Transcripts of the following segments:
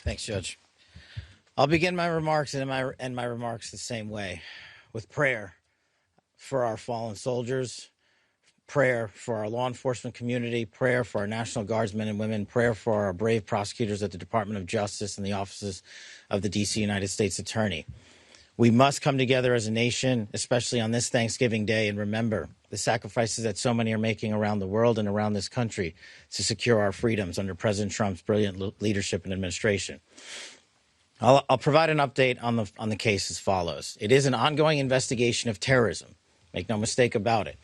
Thanks, Judge. I'll begin my remarks and end my remarks the same way, with prayer for our fallen soldiers, prayer for our law enforcement community, prayer for our National Guardsmen and women, prayer for our brave prosecutors at the Department of Justice and the offices of the D.C. United States Attorney. We must come together as a nation, especially on this Thanksgiving Day, and remember the sacrifices that so many are making around the world and around this country to secure our freedoms under President Trump's brilliant leadership and administration. I'll provide an update on the case as follows. It is an ongoing investigation of terrorism. Make no mistake about it.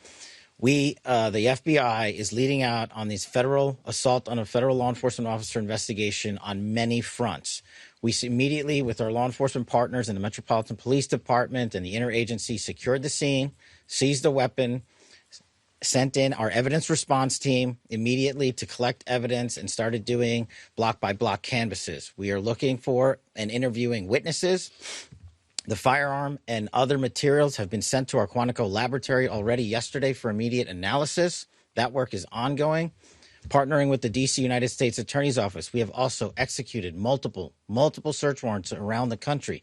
The FBI is leading out on these federal assault on a federal law enforcement officer investigation on many fronts. We immediately, with our law enforcement partners in the Metropolitan Police Department and the interagency, secured the scene, seized the weapon, sent in our evidence response team immediately to collect evidence, and started doing block-by-block canvasses. We are looking for and interviewing witnesses. The firearm and other materials have been sent to our Quantico laboratory already yesterday for immediate analysis. That work is ongoing. Partnering with the D.C. United States Attorney's Office, we have also executed multiple search warrants around the country,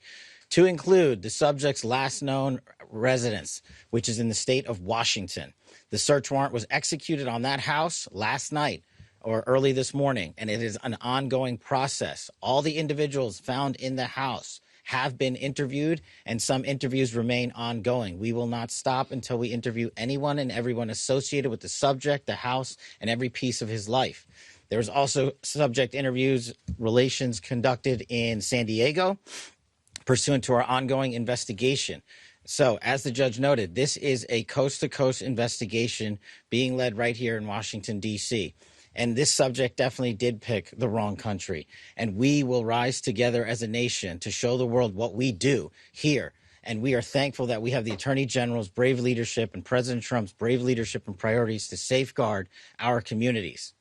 to include the subject's last known residence, which is in the state of Washington. The search warrant was executed on that house last night or early this morning, and it is an ongoing process. All the individuals found in the house have been interviewed, and some interviews remain ongoing. We will not stop until we interview anyone and everyone associated with the subject, the house, and every piece of his life. There's also subject interviews relations conducted in San Diego pursuant to our ongoing investigation. So, as the judge noted, this is a coast-to-coast investigation being led right here in Washington, D.C., and this subject definitely did pick the wrong country. And we will rise together as a nation to show the world what we do here. And we are thankful that we have the Attorney General's brave leadership and President Trump's brave leadership and priorities to safeguard our communities.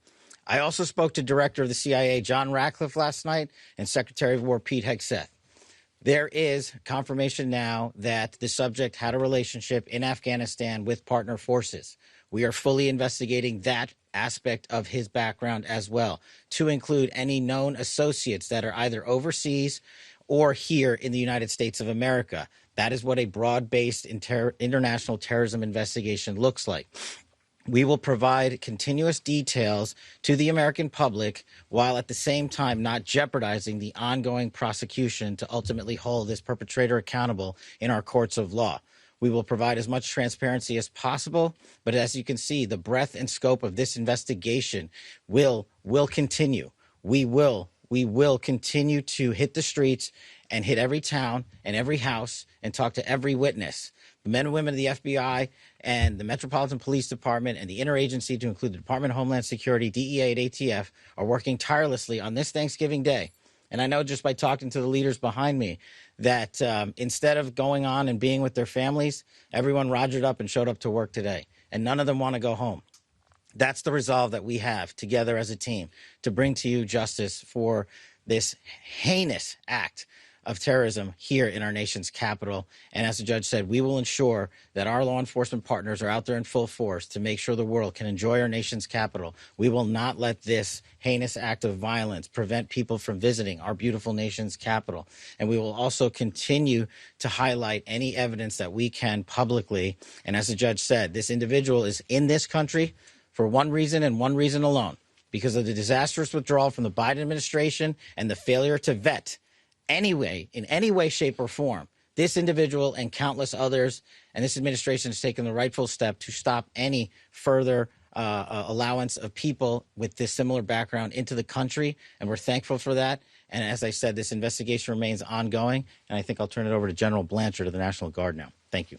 I also spoke to Director of the CIA, John Ratcliffe, last night, and Secretary of War, Pete Hegseth. There is confirmation now that the subject had a relationship in Afghanistan with partner forces. We are fully investigating that aspect of his background as well, to include any known associates that are either overseas or here in the United States of America. That is what a broad-based international terrorism investigation looks like. We will provide continuous details to the American public while at the same time not jeopardizing the ongoing prosecution to ultimately hold this perpetrator accountable in our courts of law. We will provide as much transparency as possible, but as you can see, the breadth and scope of this investigation will continue. We will continue to hit the streets and hit every town and every house and talk to every witness. The men and women of the FBI and the Metropolitan Police Department and the interagency, to include the Department of Homeland Security, DEA, and ATF, are working tirelessly on this Thanksgiving Day. And I know just by talking to the leaders behind me that instead of going on and being with their families, everyone rogered up and showed up to work today, and none of them want to go home. That's the resolve that we have together as a team to bring to you justice for this heinous act of terrorism here in our nation's capital. And as the judge said, we will ensure that our law enforcement partners are out there in full force to make sure the world can enjoy our nation's capital. We will not let this heinous act of violence prevent people from visiting our beautiful nation's capital. And we will also continue to highlight any evidence that we can publicly. And as the judge said, this individual is in this country for one reason and one reason alone, because of the disastrous withdrawal from the Biden administration and the failure to vet anyway, in any way, shape, or form, this individual and countless others, and this administration has taken the rightful step to stop any further allowance of people with this similar background into the country, and we're thankful for that. And as I said, this investigation remains ongoing, and I think I'll turn it over to General Blanchard of the National Guard now. Thank you.